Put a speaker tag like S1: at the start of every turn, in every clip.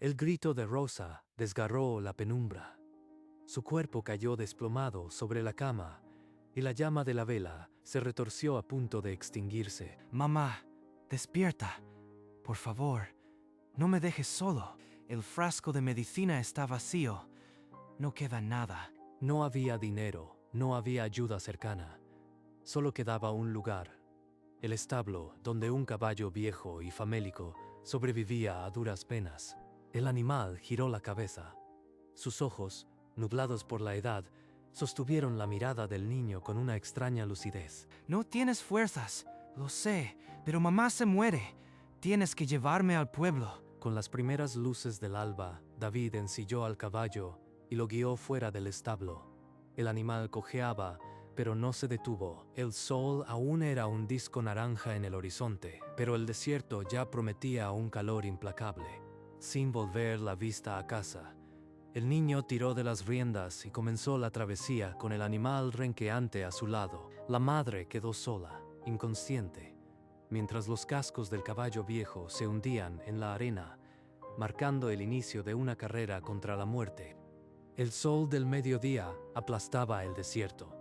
S1: El grito de Rosa desgarró la penumbra. Su cuerpo cayó desplomado sobre la cama y la llama de la vela se retorció a punto de extinguirse.
S2: Mamá, despierta. Por favor, no me dejes solo. El frasco de medicina está vacío. No queda nada.
S1: No había dinero, no había ayuda cercana. Solo quedaba un lugar, el establo donde un caballo viejo y famélico sobrevivía a duras penas. El animal giró la cabeza. Sus ojos, nublados por la edad, sostuvieron la mirada del niño con una extraña lucidez.
S2: No tienes fuerzas, lo sé, pero mamá se muere. Tienes que llevarme al pueblo.
S1: Con las primeras luces del alba, David ensilló al caballo y lo guió fuera del establo. El animal cojeaba, pero no se detuvo. El sol aún era un disco naranja en el horizonte, pero el desierto ya prometía un calor implacable. Sin volver la vista a casa, el niño tiró de las riendas y comenzó la travesía con el animal renqueante a su lado. La madre quedó sola, inconsciente, mientras los cascos del caballo viejo se hundían en la arena, marcando el inicio de una carrera contra la muerte. El sol del mediodía aplastaba el desierto.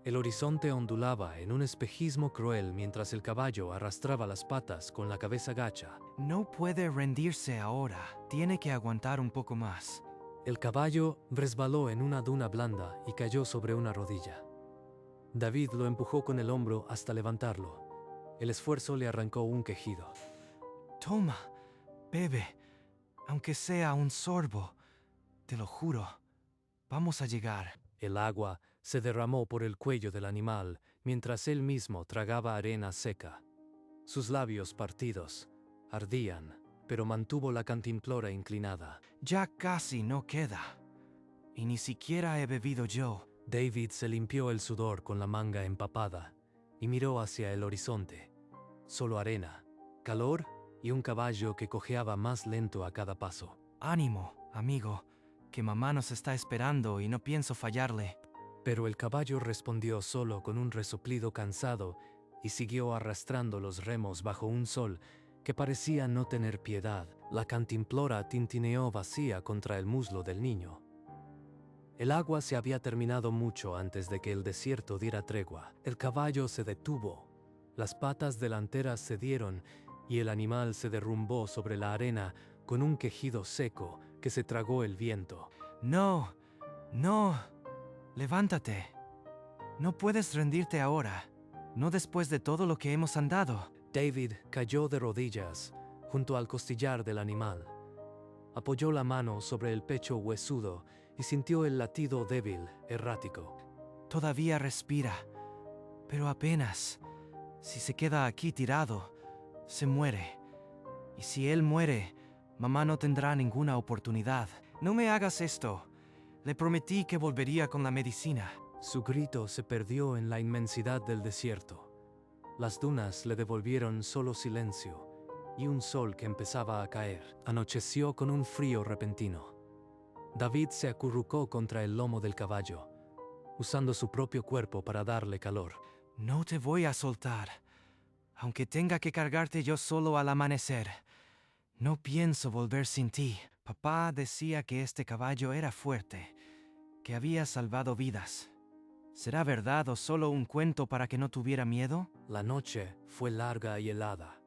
S1: El horizonte ondulaba en un espejismo cruel mientras el caballo arrastraba las patas con la cabeza gacha.
S2: No puede rendirse ahora. Tiene que aguantar un poco más.
S1: El caballo resbaló en una duna blanda y cayó sobre una rodilla. David lo empujó con el hombro hasta levantarlo. El esfuerzo le arrancó un quejido.
S2: Toma, bebe, aunque sea un sorbo. Te lo juro. Vamos a llegar.
S1: El agua se derramó por el cuello del animal mientras él mismo tragaba arena seca. Sus labios partidos ardían, pero mantuvo la cantimplora inclinada.
S2: Ya casi no queda. Y ni siquiera he bebido yo.
S1: David se limpió el sudor con la manga empapada y miró hacia el horizonte. Solo arena, calor y un caballo que cojeaba más lento a cada paso.
S2: Ánimo, amigo, que mamá nos está esperando y no pienso fallarle.
S1: Pero el caballo respondió solo con un resoplido cansado y siguió arrastrando los remos bajo un sol que parecía no tener piedad. La cantimplora tintineó vacía contra el muslo del niño. El agua se había terminado mucho antes de que el desierto diera tregua. El caballo se detuvo, las patas delanteras cedieron y el animal se derrumbó sobre la arena con un quejido seco que se tragó el viento.
S2: No, no. Levántate. No puedes rendirte ahora. No después de todo lo que hemos andado.
S1: David cayó de rodillas junto al costillar del animal. Apoyó la mano sobre el pecho huesudo y sintió el latido débil, errático.
S2: Todavía respira, pero apenas. Si se queda aquí tirado, se muere. Y si él muere, mamá no tendrá ninguna oportunidad. No me hagas esto. Le prometí que volvería con la medicina.
S1: Su grito se perdió en la inmensidad del desierto. Las dunas le devolvieron solo silencio y un sol que empezaba a caer. Anocheció con un frío repentino. David se acurrucó contra el lomo del caballo, usando su propio cuerpo para darle calor.
S2: No te voy a soltar, aunque tenga que cargarte yo solo al amanecer. No pienso volver sin ti. Papá decía que este caballo era fuerte, que había salvado vidas. ¿Será verdad o solo un cuento para que no tuviera miedo?
S1: La noche fue larga y helada.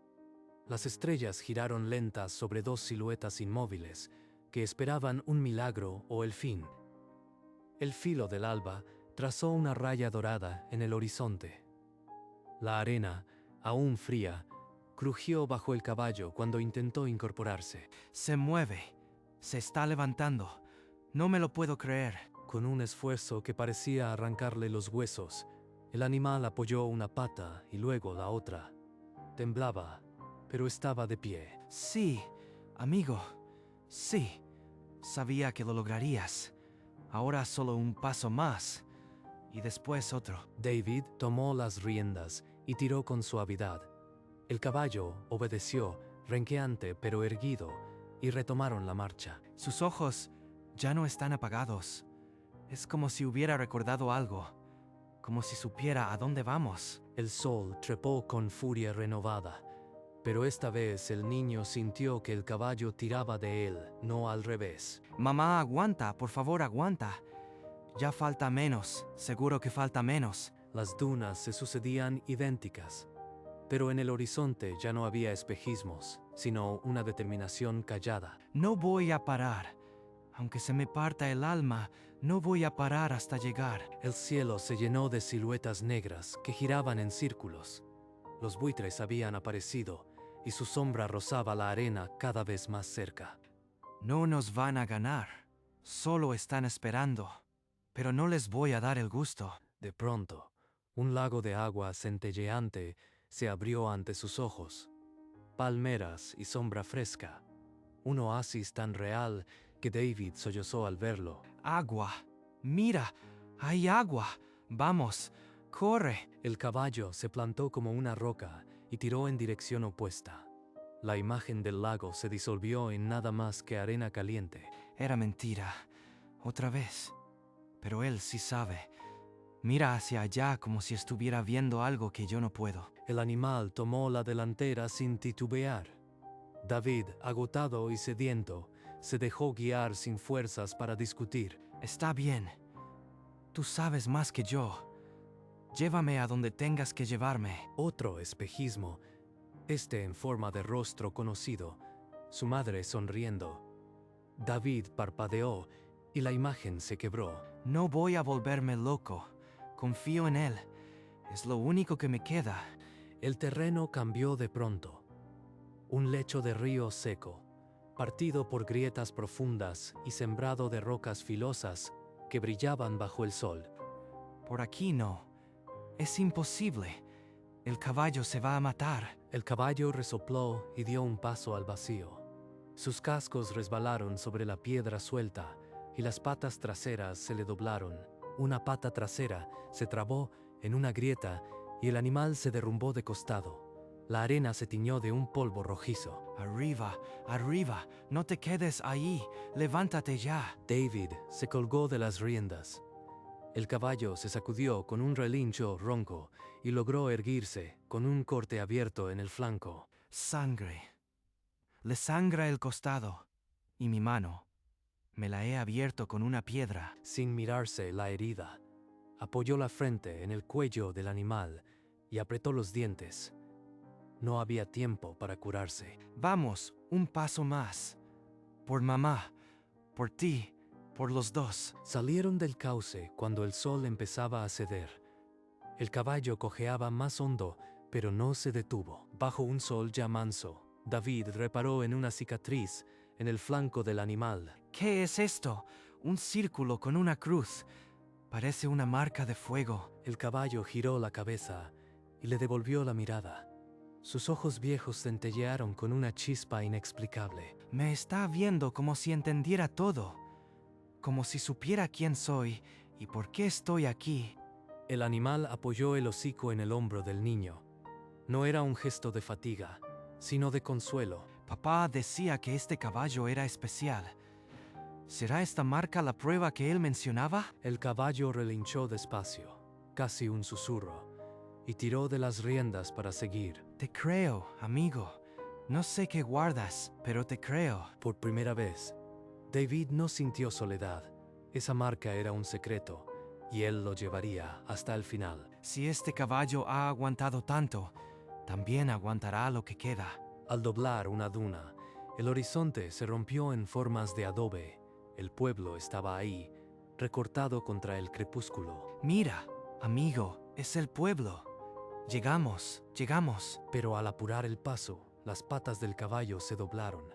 S1: Las estrellas giraron lentas sobre dos siluetas inmóviles que esperaban un milagro o el fin. El filo del alba trazó una raya dorada en el horizonte. La arena, aún fría, crujió bajo el caballo cuando intentó incorporarse.
S2: Se mueve. Se está levantando. No me lo puedo creer.
S1: Con un esfuerzo que parecía arrancarle los huesos, el animal apoyó una pata y luego la otra. Temblaba, pero estaba de pie.
S2: Sí, amigo. Sí. Sabía que lo lograrías. Ahora solo un paso más. Y después otro.
S1: David tomó las riendas y tiró con suavidad. El caballo obedeció, renqueante pero erguido, y retomaron la marcha.
S2: Sus ojos ya no están apagados. Es como si hubiera recordado algo, como si supiera a dónde vamos.
S1: El sol trepó con furia renovada. Pero esta vez el niño sintió que el caballo tiraba de él, no al revés.
S2: Mamá, aguanta, por favor, aguanta. Ya falta menos, seguro que falta menos.
S1: Las dunas se sucedían idénticas, pero en el horizonte ya no había espejismos, sino una determinación callada.
S2: No voy a parar. Aunque se me parta el alma, no voy a parar hasta llegar.
S1: El cielo se llenó de siluetas negras que giraban en círculos. Los buitres habían aparecido y su sombra rozaba la arena cada vez más cerca.
S2: No nos van a ganar. Solo están esperando. Pero no les voy a dar el gusto.
S1: De pronto, un lago de agua centelleante se abrió ante sus ojos. Palmeras y sombra fresca. Un oasis tan real que David sollozó al verlo.
S2: Agua. Mira, hay agua. Vamos, corre.
S1: El caballo se plantó como una roca y tiró en dirección opuesta. La imagen del lago se disolvió en nada más que arena caliente.
S2: Era mentira. Otra vez. Pero él sí sabe. Mira hacia allá como si estuviera viendo algo que yo no puedo.
S1: El animal tomó la delantera sin titubear. David, agotado y sediento, se dejó guiar sin fuerzas para discutir.
S2: Está bien. Tú sabes más que yo. Llévame a donde tengas que llevarme.
S1: Otro espejismo, este en forma de rostro conocido, su madre sonriendo. David parpadeó y la imagen se quebró.
S2: No voy a volverme loco. Confío en él. Es lo único que me queda.
S1: El terreno cambió de pronto. Un lecho de río seco, partido por grietas profundas y sembrado de rocas filosas que brillaban bajo el sol.
S2: Por aquí no. Es imposible. El caballo se va a matar.
S1: El caballo resopló y dio un paso al vacío. Sus cascos resbalaron sobre la piedra suelta y las patas traseras se le doblaron. Una pata trasera se trabó en una grieta y el animal se derrumbó de costado. La arena se tiñó de un polvo rojizo.
S2: Arriba, arriba. No te quedes ahí. Levántate ya.
S1: David se colgó de las riendas. El caballo se sacudió con un relincho ronco y logró erguirse con un corte abierto en el flanco.
S2: Sangre. Le sangra el costado. Y mi mano. Me la he abierto con una piedra.
S1: Sin mirarse la herida, apoyó la frente en el cuello del animal y apretó los dientes. No había tiempo para curarse.
S2: Vamos, un paso más. Por mamá, por ti, por los dos.
S1: Salieron del cauce cuando el sol empezaba a ceder. El caballo cojeaba más hondo, pero no se detuvo. Bajo un sol ya manso, David reparó en una cicatriz en el flanco del animal.
S2: ¿Qué es esto? Un círculo con una cruz. Parece una marca de fuego.
S1: El caballo giró la cabeza y le devolvió la mirada. Sus ojos viejos centellearon con una chispa inexplicable.
S2: Me está viendo como si entendiera todo. Como si supiera quién soy y por qué estoy aquí.
S1: El animal apoyó el hocico en el hombro del niño. No era un gesto de fatiga, sino de consuelo.
S2: Papá decía que este caballo era especial. ¿Será esta marca la prueba que él mencionaba?
S1: El caballo relinchó despacio, casi un susurro, y tiró de las riendas para seguir.
S2: Te creo, amigo. No sé qué guardas, pero te creo.
S1: Por primera vez, David no sintió soledad. Esa marca era un secreto, y él lo llevaría hasta el final.
S2: Si este caballo ha aguantado tanto, también aguantará lo que queda.
S1: Al doblar una duna, el horizonte se rompió en formas de adobe. El pueblo estaba ahí, recortado contra el crepúsculo.
S2: Mira, amigo, es el pueblo. Llegamos, llegamos.
S1: Pero al apurar el paso, las patas del caballo se doblaron.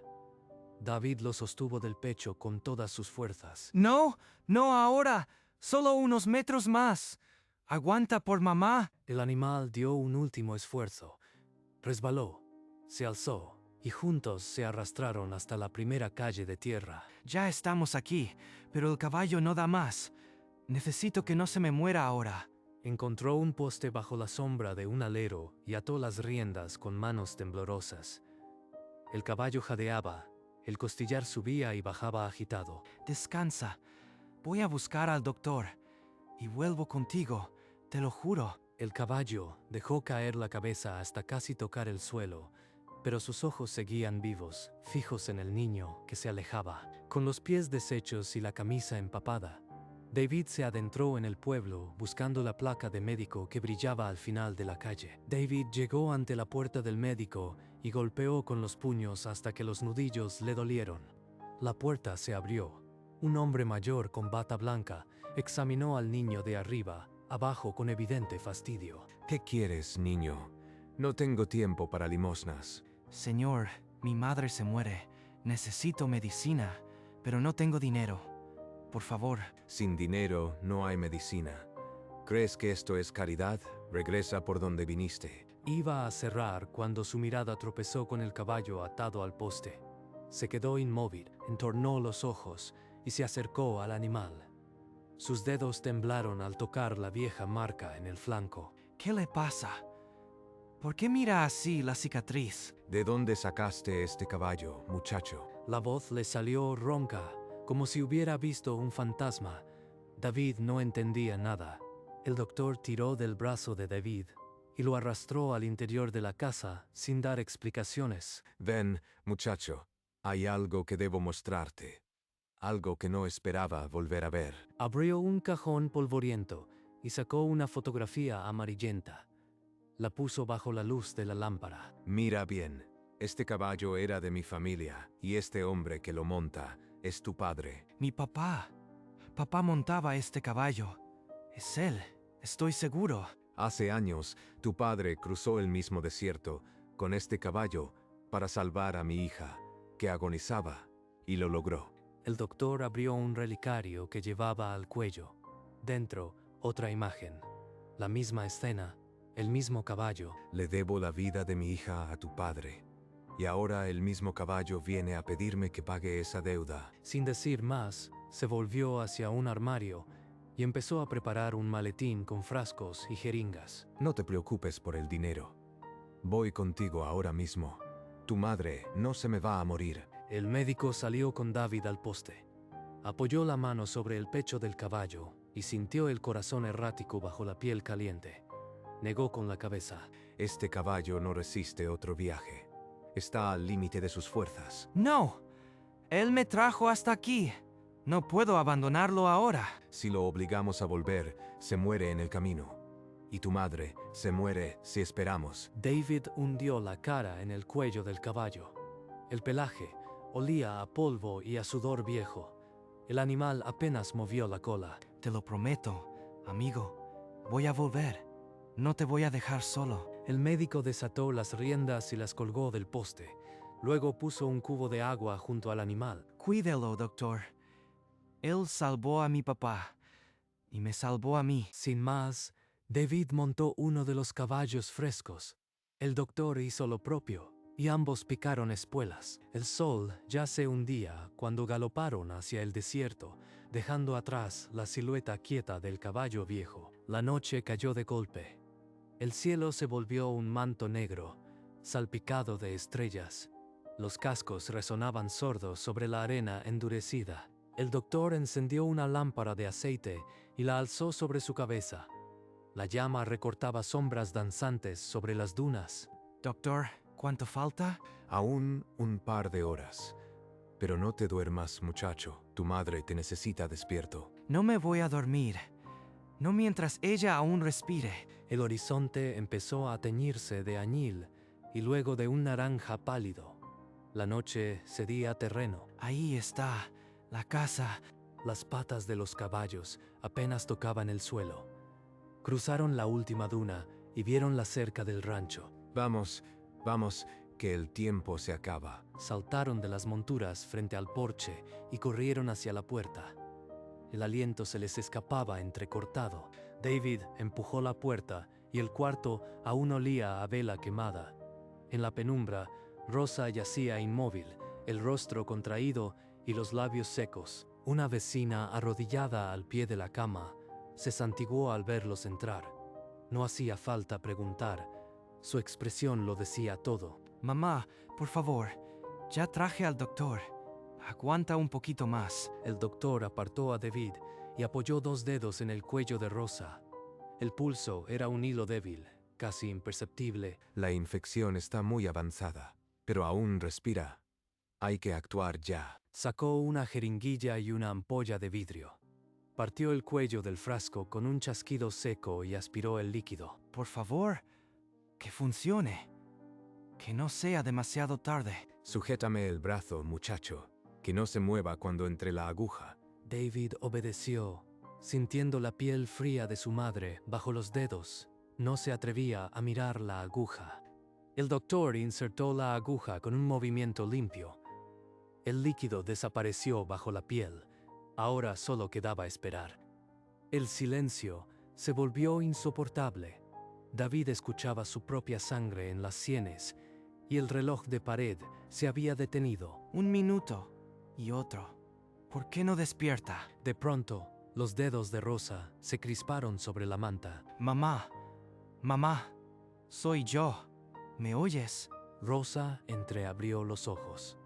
S1: David lo sostuvo del pecho con todas sus fuerzas.
S2: No, no ahora. Solo unos metros más. Aguanta por mamá.
S1: El animal dio un último esfuerzo. Resbaló, se alzó y juntos se arrastraron hasta la primera calle de tierra.
S2: Ya estamos aquí, pero el caballo no da más. Necesito que no se me muera ahora.
S1: Encontró un poste bajo la sombra de un alero y ató las riendas con manos temblorosas. El caballo jadeaba, el costillar subía y bajaba agitado.
S2: Descansa. Voy a buscar al doctor. Y vuelvo contigo, te lo juro.
S1: El caballo dejó caer la cabeza hasta casi tocar el suelo, pero sus ojos seguían vivos, fijos en el niño que se alejaba. Con los pies deshechos y la camisa empapada, David se adentró en el pueblo buscando la placa de médico que brillaba al final de la calle. David llegó ante la puerta del médico y golpeó con los puños hasta que los nudillos le dolieron. La puerta se abrió. Un hombre mayor con bata blanca examinó al niño de arriba abajo con evidente fastidio.
S3: ¿Qué quieres, niño? No tengo tiempo para limosnas.
S2: Señor, mi madre se muere. Necesito medicina, pero no tengo dinero. Por favor.
S3: Sin dinero no hay medicina. ¿Crees que esto es caridad? Regresa por donde viniste.
S1: Iba a cerrar cuando su mirada tropezó con el caballo atado al poste. Se quedó inmóvil, entornó los ojos y se acercó al animal. Sus dedos temblaron al tocar la vieja marca en el flanco.
S2: ¿Qué le pasa? ¿Por qué mira así la cicatriz?
S3: ¿De dónde sacaste este caballo, muchacho?
S1: La voz le salió ronca, como si hubiera visto un fantasma. David no entendía nada. El doctor tiró del brazo de David y lo arrastró al interior de la casa sin dar explicaciones.
S3: Ven, muchacho, hay algo que debo mostrarte. Algo que no esperaba volver a ver.
S1: Abrió un cajón polvoriento y sacó una fotografía amarillenta. La puso bajo la luz de la lámpara.
S3: Mira bien, este caballo era de mi familia y este hombre que lo monta es tu padre.
S2: Mi papá. Papá montaba este caballo. Es él, estoy seguro.
S3: Hace años, tu padre cruzó el mismo desierto con este caballo para salvar a mi hija, que agonizaba, y lo logró.
S1: El doctor abrió un relicario que llevaba al cuello. Dentro, otra imagen. La misma escena, el mismo caballo.
S3: Le debo la vida de mi hija a tu padre, y ahora el mismo caballo viene a pedirme que pague esa deuda.
S1: Sin decir más, se volvió hacia un armario y empezó a preparar un maletín con frascos y jeringas.
S3: No te preocupes por el dinero. Voy contigo ahora mismo. Tu madre no se me va a morir.
S1: El médico salió con David al poste. Apoyó la mano sobre el pecho del caballo y sintió el corazón errático bajo la piel caliente. Negó con la cabeza.
S3: Este caballo no resiste otro viaje. Está al límite de sus fuerzas.
S2: No. Él me trajo hasta aquí. No puedo abandonarlo ahora.
S3: Si lo obligamos a volver, se muere en el camino. Y tu madre se muere si esperamos.
S1: David hundió la cara en el cuello del caballo. El pelaje olía a polvo y a sudor viejo. El animal apenas movió la cola.
S2: Te lo prometo, amigo. Voy a volver. No te voy a dejar solo.
S1: El médico desató las riendas y las colgó del poste. Luego puso un cubo de agua junto al animal.
S2: Cuídelo, doctor. Él salvó a mi papá y me salvó a mí.
S1: Sin más, David montó uno de los caballos frescos. El doctor hizo lo propio, y ambos picaron espuelas. El sol ya se hundía cuando galoparon hacia el desierto, dejando atrás la silueta quieta del caballo viejo. La noche cayó de golpe. El cielo se volvió un manto negro, salpicado de estrellas. Los cascos resonaban sordos sobre la arena endurecida. El doctor encendió una lámpara de aceite y la alzó sobre su cabeza. La llama recortaba sombras danzantes sobre las dunas.
S2: Doctor, ¿cuánto falta?
S3: Aún un par de horas. Pero no te duermas, muchacho. Tu madre te necesita despierto.
S2: No me voy a dormir. No mientras ella aún respire.
S1: El horizonte empezó a teñirse de añil y luego de un naranja pálido. La noche cedía terreno.
S2: Ahí está, la casa.
S1: Las patas de los caballos apenas tocaban el suelo. Cruzaron la última duna y vieron la cerca del rancho.
S3: Vamos, vamos, que el tiempo se acaba.
S1: Saltaron de las monturas frente al porche y corrieron hacia la puerta. El aliento se les escapaba entrecortado. David empujó la puerta y el cuarto aún olía a vela quemada. En la penumbra, Rosa yacía inmóvil, el rostro contraído y los labios secos. Una vecina arrodillada al pie de la cama se santiguó al verlos entrar. No hacía falta preguntar. Su expresión lo decía todo.
S2: Mamá, por favor, ya traje al doctor. Aguanta un poquito más.
S1: El doctor apartó a David y apoyó dos dedos en el cuello de Rosa. El pulso era un hilo débil, casi imperceptible.
S3: La infección está muy avanzada. pero aún respira. Hay que actuar ya.
S1: Sacó una jeringuilla y una ampolla de vidrio. Partió el cuello del frasco con un chasquido seco y aspiró el líquido.
S2: Por favor, que funcione. Que no sea demasiado tarde.
S3: Sujétame el brazo, muchacho, que no se mueva cuando entre la aguja.
S1: David obedeció, sintiendo la piel fría de su madre bajo los dedos. No se atrevía a mirar la aguja. El doctor insertó la aguja con un movimiento limpio. El líquido desapareció bajo la piel. Ahora solo quedaba esperar. El silencio se volvió insoportable. David escuchaba su propia sangre en las sienes y el reloj de pared se había detenido.
S2: 1 minuto y otro. ¿Por qué no despierta?
S1: De pronto, los dedos de Rosa se crisparon sobre la manta.
S2: Mamá, mamá, soy yo. ¿Me oyes?
S1: Rosa entreabrió los ojos.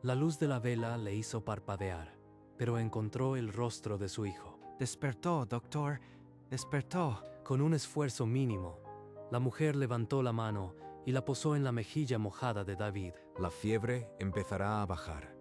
S1: La luz de la vela le hizo parpadear, pero encontró el rostro de su hijo.
S2: Despertó, doctor. Despertó.
S1: Con un esfuerzo mínimo, la mujer levantó la mano y la posó en la mejilla mojada de David.
S3: La fiebre empezará a bajar.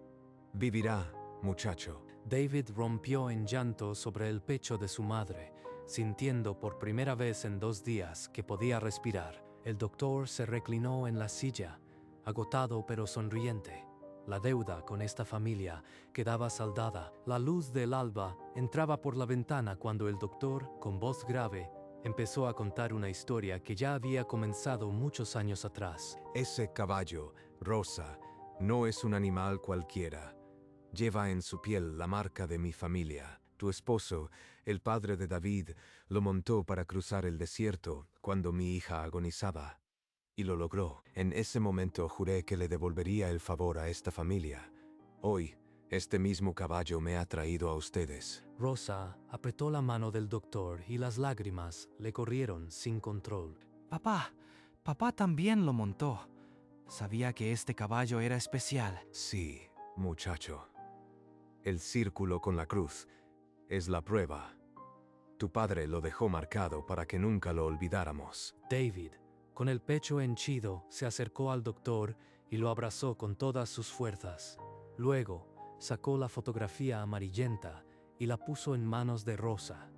S3: Vivirá, muchacho.
S1: David rompió en llanto sobre el pecho de su madre, sintiendo por primera vez en 2 días que podía respirar. El doctor se reclinó en la silla, agotado pero sonriente. La deuda con esta familia quedaba saldada. La luz del alba entraba por la ventana cuando el doctor, con voz grave, empezó a contar una historia que ya había comenzado muchos años atrás.
S3: Ese caballo, Rosa, no es un animal cualquiera. Lleva en su piel la marca de mi familia. Tu esposo, el padre de David, lo montó para cruzar el desierto cuando mi hija agonizaba. Y lo logró. En ese momento juré que le devolvería el favor a esta familia. Hoy, este mismo caballo me ha traído a ustedes.
S1: Rosa apretó la mano del doctor y las lágrimas le corrieron sin control.
S2: Papá también lo montó. Sabía que este caballo era especial.
S3: Sí, muchacho. El círculo con la cruz es la prueba. Tu padre lo dejó marcado para que nunca lo olvidáramos.
S1: David, con el pecho henchido, se acercó al doctor y lo abrazó con todas sus fuerzas. Luego, sacó la fotografía amarillenta y la puso en manos de Rosa.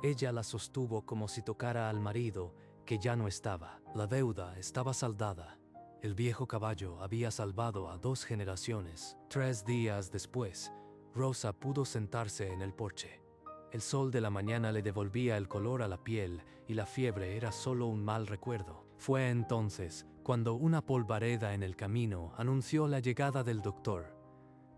S1: Ella la sostuvo como si tocara al marido, que ya no estaba. La deuda estaba saldada. El viejo caballo había salvado a 2 generaciones. 3 días después, Rosa pudo sentarse en el porche. El sol de la mañana le devolvía el color a la piel y la fiebre era solo un mal recuerdo. Fue entonces cuando una polvareda en el camino anunció la llegada del doctor.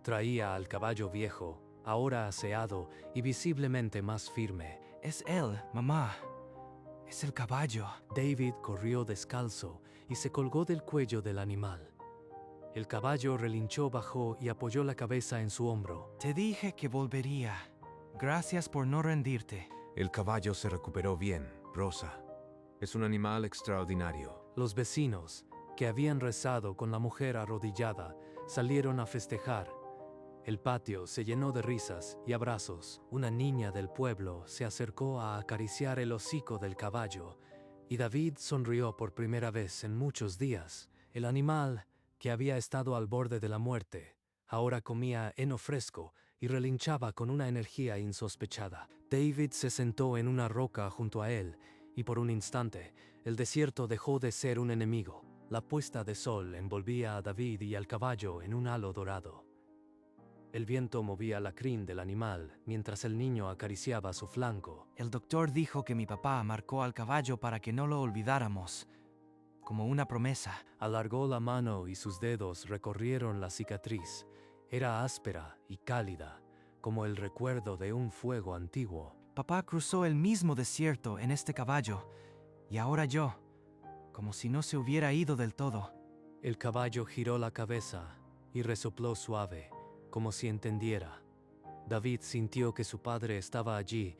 S1: Traía al caballo viejo, ahora aseado y visiblemente más firme.
S2: Es él, mamá. Es el caballo.
S1: David corrió descalzo y se colgó del cuello del animal. El caballo relinchó bajo y apoyó la cabeza en su hombro.
S2: Te dije que volvería. Gracias por no rendirte.
S3: El caballo se recuperó bien, Rosa. Es un animal extraordinario.
S1: Los vecinos, que habían rezado con la mujer arrodillada, salieron a festejar. El patio se llenó de risas y abrazos. Una niña del pueblo se acercó a acariciar el hocico del caballo, y David sonrió por primera vez en muchos días. El animal, que había estado al borde de la muerte, ahora comía heno fresco y relinchaba con una energía insospechada. David se sentó en una roca junto a él, y por un instante, el desierto dejó de ser un enemigo. La puesta de sol envolvía a David y al caballo en un halo dorado. El viento movía la crin del animal mientras el niño acariciaba su flanco.
S2: El doctor dijo que mi papá marcó al caballo para que no lo olvidáramos, como una promesa.
S1: Alargó la mano y sus dedos recorrieron la cicatriz. Era áspera y cálida, como el recuerdo de un fuego antiguo.
S2: Papá cruzó el mismo desierto en este caballo, y ahora yo, como si no se hubiera ido del todo.
S1: El caballo giró la cabeza y resopló suave, como si entendiera. David sintió que su padre estaba allí,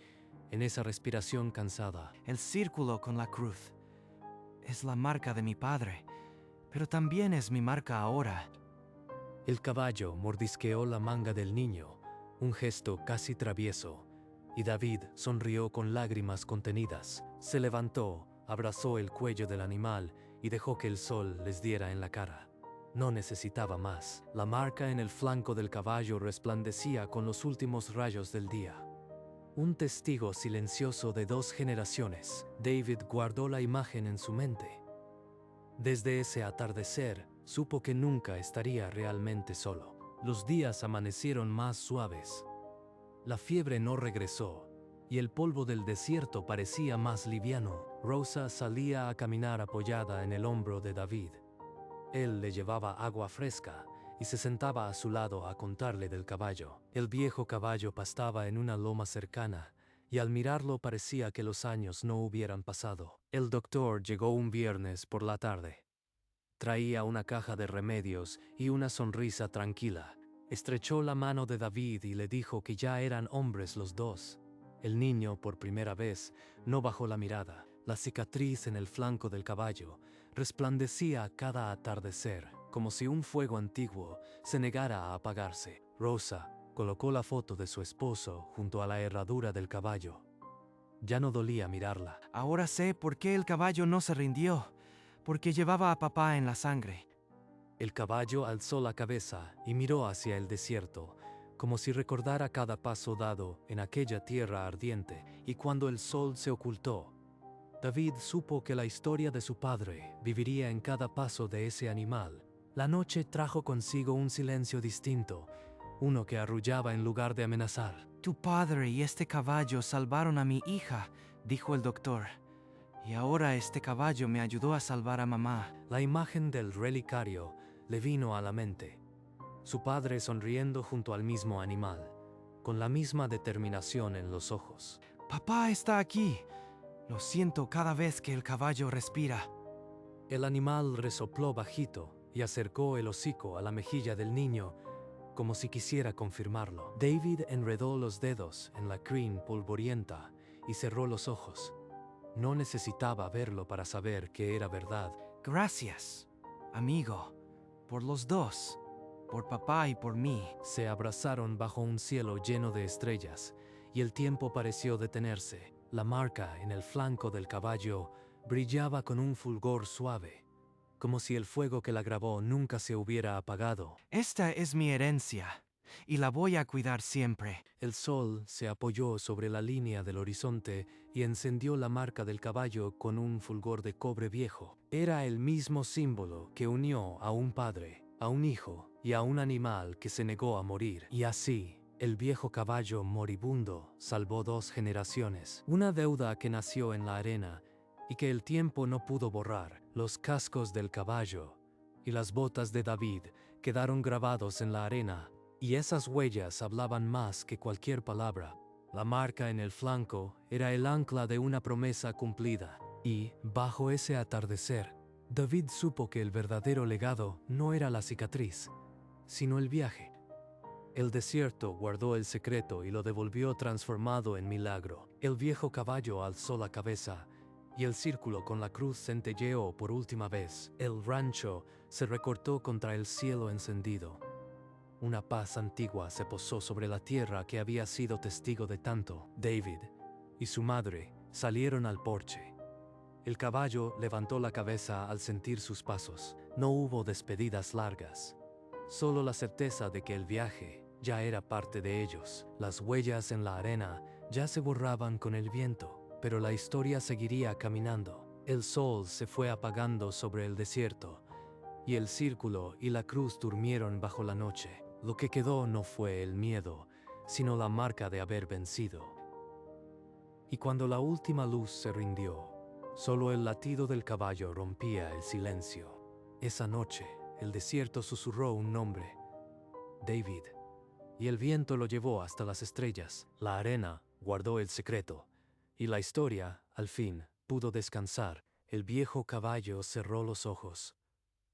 S1: en esa respiración cansada.
S2: El círculo con la cruz es la marca de mi padre, pero también es mi marca ahora.
S1: El caballo mordisqueó la manga del niño, un gesto casi travieso, y David sonrió con lágrimas contenidas. Se levantó, abrazó el cuello del animal y dejó que el sol les diera en la cara. No necesitaba más. La marca en el flanco del caballo resplandecía con los últimos rayos del día. Un testigo silencioso de 2 generaciones, David guardó la imagen en su mente. Desde ese atardecer, supo que nunca estaría realmente solo. Los días amanecieron más suaves. La fiebre no regresó, y el polvo del desierto parecía más liviano. Rosa salía a caminar apoyada en el hombro de David. Él le llevaba agua fresca y se sentaba a su lado a contarle del caballo. El viejo caballo pastaba en una loma cercana, y al mirarlo parecía que los años no hubieran pasado. El doctor llegó un viernes por la tarde. Traía una caja de remedios y una sonrisa tranquila. Estrechó la mano de David y le dijo que ya eran hombres los dos. El niño, por primera vez, no bajó la mirada. La cicatriz en el flanco del caballo resplandecía a cada atardecer, como si un fuego antiguo se negara a apagarse. Rosa colocó la foto de su esposo junto a la herradura del caballo. Ya no dolía mirarla.
S2: Ahora sé por qué el caballo no se rindió, porque llevaba a papá en la sangre.
S1: El caballo alzó la cabeza y miró hacia el desierto, como si recordara cada paso dado en aquella tierra ardiente, y cuando el sol se ocultó, David supo que la historia de su padre viviría en cada paso de ese animal. La noche trajo consigo un silencio distinto, uno que arrullaba en lugar de amenazar.
S2: Tu padre y este caballo salvaron a mi hija, dijo el doctor. Y ahora este caballo me ayudó a salvar a mamá.
S1: La imagen del relicario le vino a la mente. Su padre sonriendo junto al mismo animal, con la misma determinación en los ojos.
S2: Papá está aquí. Lo siento cada vez que el caballo respira.
S1: El animal resopló bajito y acercó el hocico a la mejilla del niño, como si quisiera confirmarlo. David enredó los dedos en la crin polvorienta y cerró los ojos. No necesitaba verlo para saber que era verdad.
S2: Gracias, amigo, por los dos, por papá y por mí.
S1: Se abrazaron bajo un cielo lleno de estrellas, y el tiempo pareció detenerse. La marca en el flanco del caballo brillaba con un fulgor suave, como si el fuego que la grabó nunca se hubiera apagado.
S2: Esta es mi herencia, y la voy a cuidar siempre.
S1: El sol se apoyó sobre la línea del horizonte y encendió la marca del caballo con un fulgor de cobre viejo. Era el mismo símbolo que unió a un padre, a un hijo y a un animal que se negó a morir. Y así, el viejo caballo moribundo salvó 2 generaciones. Una deuda que nació en la arena y que el tiempo no pudo borrar. Los cascos del caballo y las botas de David quedaron grabados en la arena, y esas huellas hablaban más que cualquier palabra. La marca en el flanco era el ancla de una promesa cumplida, y, bajo ese atardecer, David supo que el verdadero legado no era la cicatriz, sino el viaje. El desierto guardó el secreto y lo devolvió transformado en milagro. El viejo caballo alzó la cabeza, y el círculo con la cruz centelleó por última vez. El rancho se recortó contra el cielo encendido. Una paz antigua se posó sobre la tierra que había sido testigo de tanto. David y su madre salieron al porche. El caballo levantó la cabeza al sentir sus pasos. No hubo despedidas largas, solo la certeza de que el viaje ya era parte de ellos. Las huellas en la arena ya se borraban con el viento, pero la historia seguiría caminando. El sol se fue apagando sobre el desierto, y el círculo y la cruz durmieron bajo la noche. Lo que quedó no fue el miedo, sino la marca de haber vencido. Y cuando la última luz se rindió, solo el latido del caballo rompía el silencio. Esa noche, el desierto susurró un nombre: David. Y el viento lo llevó hasta las estrellas. La arena guardó el secreto, y la historia, al fin, pudo descansar. El viejo caballo cerró los ojos.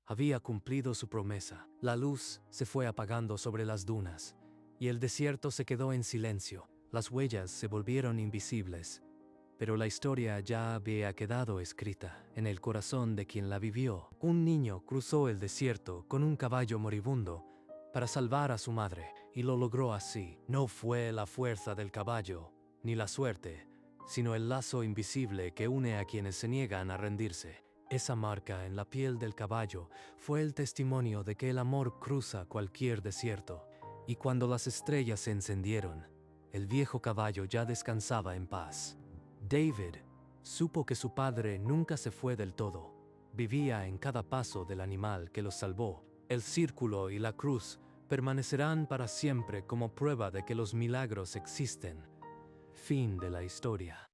S1: Había cumplido su promesa. La luz se fue apagando sobre las dunas, y el desierto se quedó en silencio. Las huellas se volvieron invisibles, pero la historia ya había quedado escrita en el corazón de quien la vivió. Un niño cruzó el desierto con un caballo moribundo para salvar a su madre, y lo logró así. No fue la fuerza del caballo, ni la suerte, sino el lazo invisible que une a quienes se niegan a rendirse. Esa marca en la piel del caballo fue el testimonio de que el amor cruza cualquier desierto, y cuando las estrellas se encendieron, el viejo caballo ya descansaba en paz. David supo que su padre nunca se fue del todo. Vivía en cada paso del animal que los salvó. El círculo y la cruz permanecerán para siempre como prueba de que los milagros existen. Fin de la historia.